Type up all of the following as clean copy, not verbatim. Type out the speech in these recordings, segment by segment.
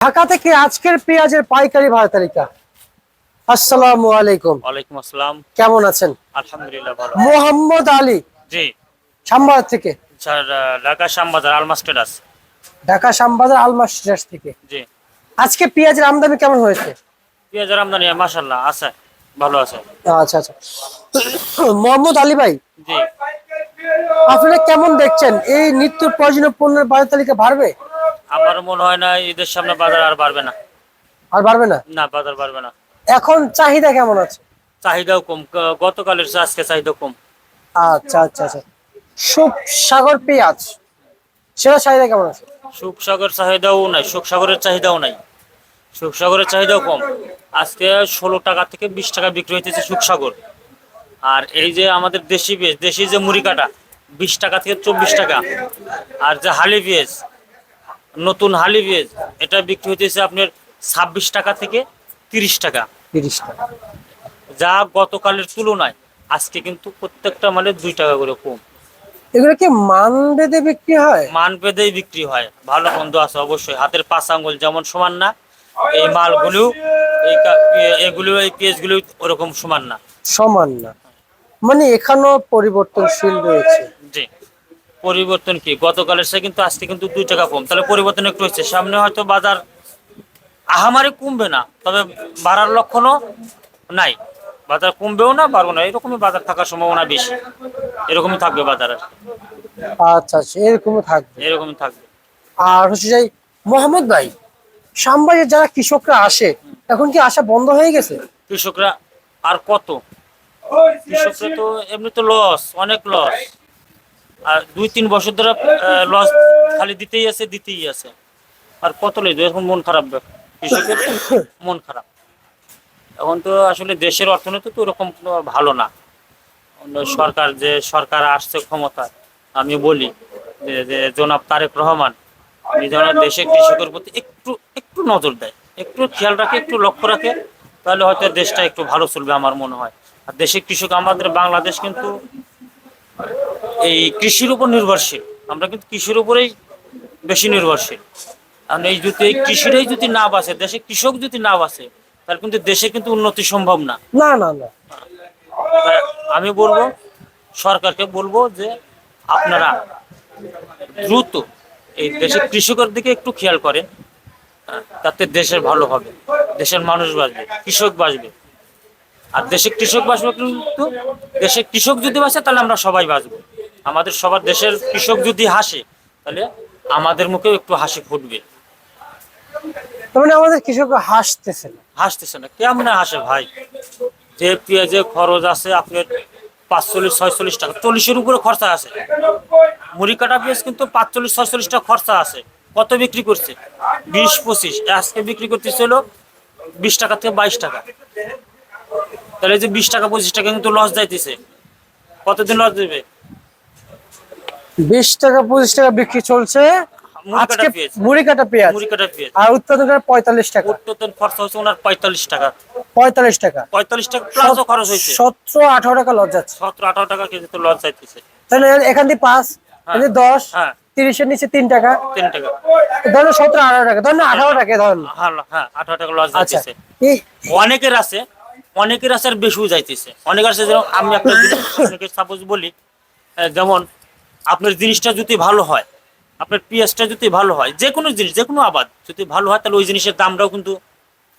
ঢাকা থেকে আজকের পেঁয়াজের পাইকারি ভাড়া তালিকা। আসসালামু আলাইকুম। ওয়ালাইকুম আসসালাম। কেমন আছেন? আলহামদুলিল্লাহ ভালো। মোহাম্মদ আলী, জি শ্যামবাজার থেকে। Sir, Dhaka Shyambazar Almas traders. Dhaka Shyambazar Almas traders থেকে। জি, আজকে পেঁয়াজের আমদানি কেমন হয়েছে? পেঁয়াজের আমদানি মাশাআল্লাহ আছে, ভালো আছে। আচ্ছা আচ্ছা। মোহাম্মদ আলী ভাই, জি, আপনারা কেমন দেখছেন এই নিত্য প্রয়োজনীয় পণ্যের বাজার তালিকা বাড়বে? আমার মনে হয় না ঈদের সামনে বাজার আর বাড়বে না। আর বাড়বে না? না, বাজার বাড়বে না। এখন চাহিদা কেমন আছে? চাহিদাও কম, গতকালের চেয়ে আজকে চাহিদা কম। আচ্ছা আচ্ছা আচ্ছা। সাগর পেঁয়াজ, সেটা চাহিদা কেমন আছে? সুখসাগর চাহিদাও নাই, সুখসাগরের চাহিদাও নাই, সুখসাগরের চাহিদাও কম। আজকে 16 টাকা থেকে 20 টাকা বিক্রি হইতেছে সুখসাগর। আর এই যে আমাদের দেশি পেঁয়াজ, দেশি যে মুড়ি কাটা, 20 টাকা থেকে 24 টাকা। আর যে হালি পেঁয়াজ, নতুন হালি পেঁয়াজ, এটা বিক্রি হইতেছে আপনার 26 টাকা থেকে 30 টাকা। 30 টাকা। যা গতকালের তুলনায় আজকে কিন্তু প্রত্যেকটা মানে 2 টাকা করে কম। এগুলো কি মান ভেদে বিক্রি হয়? মান ভেদেই বিক্রি হয়, ভালো মন্দ আছে অবশ্যই। হাতের 5 আঙ্গুল যেমন সমান না, এই মালগুলো, এগুলো, এই পেঁয়াজগুলো ওরকম সমান না। সমান না, মানে এখানেও পরিবর্তনশীল রয়েছে। জি, পরিবর্তন কি, গতকালের সে কিন্তু আজকে কিন্তু 2 টাকা কম, তাহলে পরিবর্তন একটু হচ্ছে। সামনে হয়তো বাজার আহামারি কমবে না, তবে বাড়ার লক্ষণও নাই। বাজার কমবেও না, বাড়বো না, এরকমই বাজার থাকার সম্ভাবনা বেশি। এরকমই থাকবে বাজার, আচ্ছা আচ্ছা, এরকমই থাকবে। এরকমই থাকবে। আর হচ্ছে যাই, মোহাম্মদ ভাই, শ্যামবাজারে যারা কৃষকরা আসে, এখন কি আসা বন্ধ হয়ে গেছে? কৃষকরা আর কত, কৃষকরা তো এমনি তো লস, অনেক লস। আর 2-3 বছর ধরে লস খালি দিতেই আছে, দিতেই আছে। আর কত লইবে, এখন মন খারাপ, কৃষকের মন খারাপ। এখন তো আসলে দেশের অর্থনীতি তো ওরকম ভালো না। সরকার, যে সরকার আসছে ক্ষমতায়, আমি বলি যে জনাব তারেক রহমান, উনি যেন দেশের কৃষকের প্রতি একটু একটু নজর দেয়, একটু খেয়াল রাখে, একটু লক্ষ্য রাখে, তাহলে হয়তো দেশটা একটু ভালো চলবে আমার মনে হয়। আর দেশের কৃষক, আমাদের বাংলাদেশ কিন্তু এই কৃষির উপর নির্ভরশীল। আমরা কিন্তু কৃষির উপরেই বেশি নির্ভরশীল। কারণ এই যদি এই কৃষিটাই যদি না বাঁচে, দেশে কৃষক যদি না বাঁচে, তাহলে কিন্তু দেশে কিন্তু উন্নতি সম্ভব না। না না না। তাই আমি বলবো, সরকারকে বলবো যে আপনারা দ্রুত এই দেশের কৃষকের দিকে একটু খেয়াল করেন, তাতে দেশের ভালো হবে, দেশের মানুষ বাঁচবে, কৃষক বাঁচবে। আর দেশের কৃষক বাঁচবে, কিন্তু দেশের কৃষক যদি বাঁচে তাহলে আমরা সবাই বাঁচবো। আমাদের সবার, দেশের কৃষক যদি হাসে, তাহলে আমাদের মুখেও একটু হাসি ফুটবে। তার মানে আমাদের কৃষকরা হাসতেছে না। হাসতেছে না, কেমনে হাসে ভাই? যে পেঁয়াজের খরচ আছে আপনার 45-46 টাকা, 40-এর উপরে খরচা আছে। মুড়ি কাটা পেঁয়াজ কিন্তু 45-46 টাকা খরচা আছে। কত বিক্রি করছে? 20-25। আজকে বিক্রি করতেছে হলো 20 টাকা থেকে 22 টাকা। তাহলে যে 20 টাকা 25 টাকা কিন্তু লস যাইতেছে। কতদিন লস দেবে? 20 টাকা 25 টাকা বিক্রি চলছে মুড়ি কাটা আজকে পেঁয়াজ, মুড়ি কাটা পেঁয়াজ। মুড়ি কাটা পেঁয়াজ। আর উৎপাদন করে 45 টাকা। উৎপাদন খরচা হচ্ছে ওনার 45 টাকা। 45 টাকা। 45 টাকা প্লাসও খরচ হয়েছে। 17-18 টাকা লস যাচ্ছে। 17-18 টাকা কেজি তো লস যাইতেছে। তাহলে এখান থেকে 5, এখান থেকে 10, হ্যাঁ, 30-এর নিচে 3 টাকা, 3 টাকা। ধরুন 17-18 টাকা, ধরুন 18 টাকা ধরুন। হ্যাঁ, 18 টাকা লস আচ্ছা, যাইতেছে। এই অনেকের আছে, অনেকের আছে আর বেশিও যাইতেছে। অনেকের আছে, যেমন আমি একটা জিনিস আপনাকে সাপোজ বলি, যেমন আপনার জিনিসটা যদি ভালো হয়, আপনার পেঁয়াজটা যদি ভালো হয়, যে কোনো জিনিস, যে কোনো আবাদ যদি ভালো হয়, তাহলে ওই জিনিসের দামটাও কিন্তু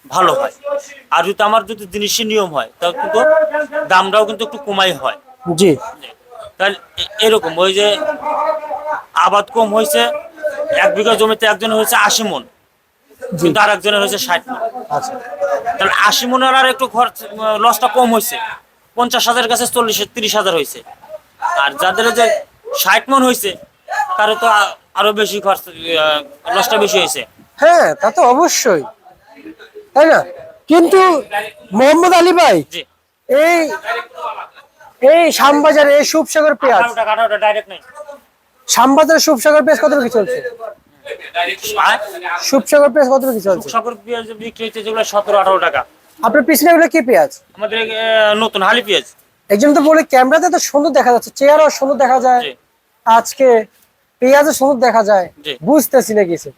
ভালো হয়। আর যদি আমার যদি জিনিসের নিয়ম হয়, তাহলে কিন্তু দামটাও কিন্তু একটু কমাই হয়। জি তাহলে এরকম, ওই যে আবাদ কম হয়েছে, 1 বিঘা জমিতে একজনের হয়েছে 80 মণ, জি। কিন্তু আর একজনের হয়েছে 60 মণ। আচ্ছা, তাহলে 80 মনের আর একটু খরচ, লসটা কম হয়েছে। 50,000 কাছে 30,000 হয়েছে। আর যাদের যে 60 মণ হয়েছে, তারও তো আরো বেশি খরচ, লসটা বেশি হয়েছে। হ্যাঁ তা তো অবশ্যই, তাই না? কিন্তু মোহাম্মদ আলী ভাই, জি, এই এই শ্যামবাজারে এই শুভসাগর পেঁয়াজ, 18 টাকা, 18 টাকা ডাইরেক্ট নেই। শ্যামবাজারের শুভসাগর পেঁয়াজ কত বিক্রি চলছে? শুভসাগর পেঁয়াজ কত বিক্রি চলছে? সুখসাগর পেঁয়াজ বিক্রি হচ্ছে যেগুলো 17-18 টাকা। আপনার পিছনে এগুলো কি পেঁয়াজ? আমাদের নতুন হালি পেঁয়াজ। একজন তো বলে ক্যামেরাতে তো সুন্দর দেখা যাচ্ছে, চেহারাও সুন্দর দেখা যায়, জি, আজকে পেঁয়াজও সুন্দর দেখা যায়, জি। বুঝতেছি না কিছু।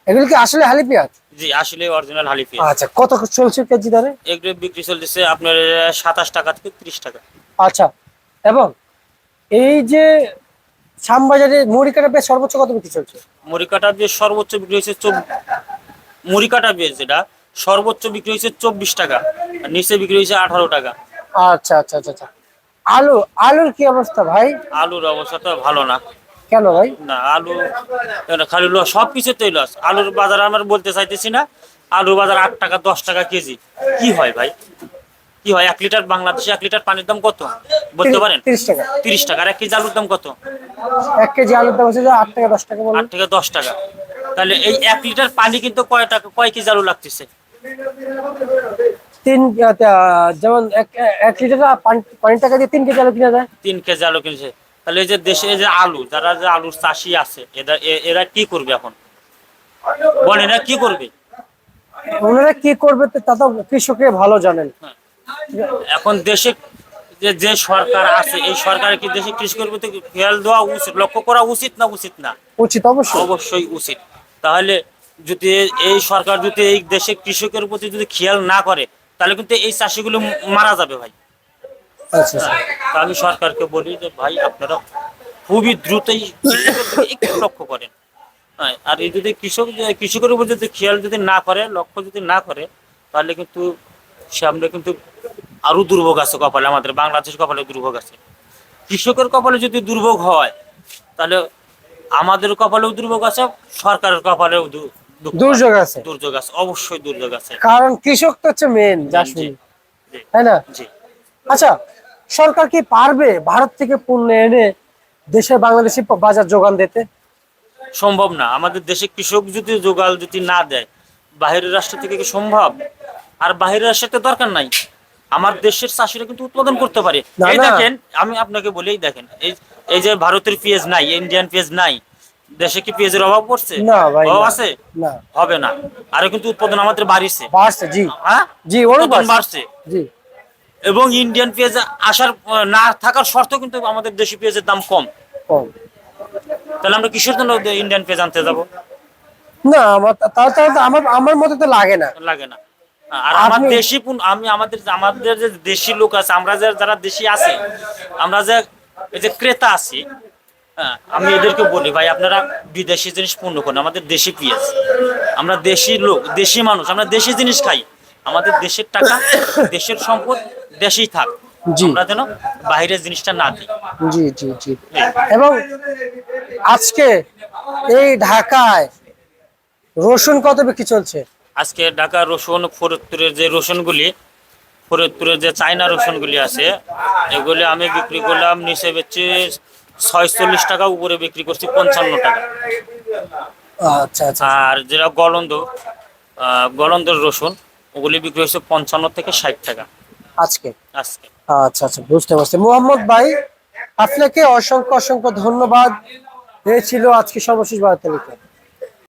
এগুলো কি আসলে হালি পেঁয়াজ? জি আসলে অরিজিনাল হালি পেঁয়াজ। আচ্ছা, কত চলছে কেজি দরে? এগুলো বিক্রি চলতেছে আপনার 27 টাকা থেকে 30 টাকা। আচ্ছা, এবং এই যে শ্যামবাজারে মুড়ি কাটা পেঁয়াজ সর্বোচ্চ কত বিক্রি চলছে? মুড়ি কাটা পেঁয়াজ সর্বোচ্চ বিক্রি হয়েছে মুড়ি কাটা পেঁয়াজ যেটা সর্বোচ্চ বিক্রি হয়েছে 24 টাকা, আর নিচে বিক্রি হয়েছে 18 টাকা। আচ্ছা আচ্ছা আচ্ছা আচ্ছা। আলুর কি অবস্থা ভাই? আলুর অবস্থা তো ভালো না। কেন ভাই? না আলু খালি লস, সব কিছুতেই লস। আলুর বাজার আমরা বলতে চাইতেছি না, আলুর বাজার 8 টাকা 10 টাকা কেজি। কি হয় ভাই, কি হয়? 1 লিটার বাংলাদেশে 1 লিটার পানির দাম কত বলতে পারেন? 30 টাকা। 30 টাকা। আর 1 কেজি আলুর দাম কত? 1 কেজি আলুর দাম হচ্ছে যে 8 টাকা 10 টাকা বলুন। 8 থেকে 10 টাকা। তাহলে এই 1 লিটার পানি কিন্তু কয় টাকা, কয় কেজি আলু লাগতেছে? যেমন এক লিটার পানি টাকা দিয়ে 3 কেজি আলু কিনা যায়। 3 কেজি আলু কিনছে। তাহলে এই যে দেশে এই যে আলু, যারা যে আলুর চাষি আছে, এরা কি করবে এখন বলেন? এরা কি করবে? ওনারা কি করবে তা তো কৃষকরা ভালো জানেন। হ্যাঁ। এখন দেশে যে সরকার আছে, এই সরকারের কি দেশে কৃষকের প্রতি খেয়াল দেওয়া উচিত, লক্ষ্য করা উচিত না উচিত না? উচিত, অবশ্যই অবশ্যই উচিত। তাহলে যদি এই সরকার যদি এই দেশে কৃষকের প্রতি যদি খেয়াল না করে, তাহলে কিন্তু এই চাষিগুলো মারা যাবে ভাই। আচ্ছা আচ্ছা। তা আমি সরকারকে বলি যে ভাই আপনারা খুবই দ্রুতই কৃষকের দিকে একটু লক্ষ্য করেন। হ্যাঁ, আর এই যদি কৃষকের উপর যদি খেয়াল যদি না করে, লক্ষ্য যদি না করে, তাহলে কিন্তু সামনে কিন্তু আরো দুর্ভোগ আছে কপালে, আমাদের বাংলাদেশের কপালে দুর্ভোগ আছে। কৃষকের কপালে যদি দুর্ভোগ হয়, তাহলে আমাদের কপালেও দুর্ভোগ আছে, সরকারের কপালেও দুর্যোগ আছে। দুর্যোগ আছে, অবশ্যই দুর্যোগ আছে। কারণ কৃষক তো হচ্ছে মেন জি, জাসমিন, জি, তাই না? জি। আচ্ছা, সরকার কি পারবে ভারত থেকে পণ্য এনে দেশের বাংলাদেশি বাজার যোগান দিতে? সম্ভব না। আমাদের দেশে কৃষক যদি জোগাল যদি না দেয়, বাহিরের রাষ্ট্র থেকে কি সম্ভব? আর বাহিরের রাষ্ট্রের তো দরকার নাই, আমার দেশের চাষিরা কিন্তু উৎপাদন করতে পারে। না, এই না। দেখেন, আমি আপনাকে বলি, এই দেখেন, এই যে ভারতের পেঁয়াজ নাই, ইন্ডিয়ান পেঁয়াজ নাই, দেশে কি পেঁয়াজের অভাব পড়ছে? না ভাই, অভাব না। আছে? না, হবে না। আরো কিন্তু উৎপাদন আমাদের বাড়িছে। বাড়ছে, জি হ্যাঁ, জি, অনেক উৎপাদন বাড়ছে। বাড়ছে। জি। এবং ইন্ডিয়ান পেঁয়াজ আসার না থাকার শর্তেও কিন্তু আমাদের দেশি পেঁয়াজের দাম কম। কম। তাহলে আমরা কিসের জন্য ইন্ডিয়ান পেঁয়াজ আনতে যাবো? না, তাহলে তো আমার মতে তো লাগে না। লাগে না। আর আমার আপনি দেশি আমাদের যে দেশি লোক আছে, আমরা যারা দেশি আছি, আমরা যে এই যে ক্রেতা আছি, হ্যাঁ, আমি এদেরকে বলি ভাই আপনারা বিদেশি জিনিস পূর্ণ করেন, আমাদের দেশি পেঁয়াজ। আমরা দেশি লোক, দেশি মানুষ, আমরা দেশি জিনিস খাই। আমাদের দেশের টাকা, দেশের সম্পদ দেশেই থাক। জি। আমরা যেন বাইরের জিনিসটা না দিই। জি জি জি। এবং আজকে এই ঢাকায় রসুন কত বিক্রি চলছে? আজকে ঢাকা রসুন, ফরিদপুরের যে চায়না রসুনগুলি আছে, এগুলি আমি বিক্রি করলাম, নিচে বেচছি 46 টাকা, উপরে বিক্রি করছি 55 টাকা। আচ্ছা আচ্ছা। আর যেটা গলন্দের রসুন, ওগুলি বিক্রি হচ্ছে 55 থেকে 60 টাকা আজকে? আজকে। আচ্ছা আচ্ছা, বুঝতে পারছি। মোহাম্মদ ভাই, আপনাকে অসংখ্য অসংখ্য ধন্যবাদ। এই ছিল আজকে সর্বশেষ বার্তা।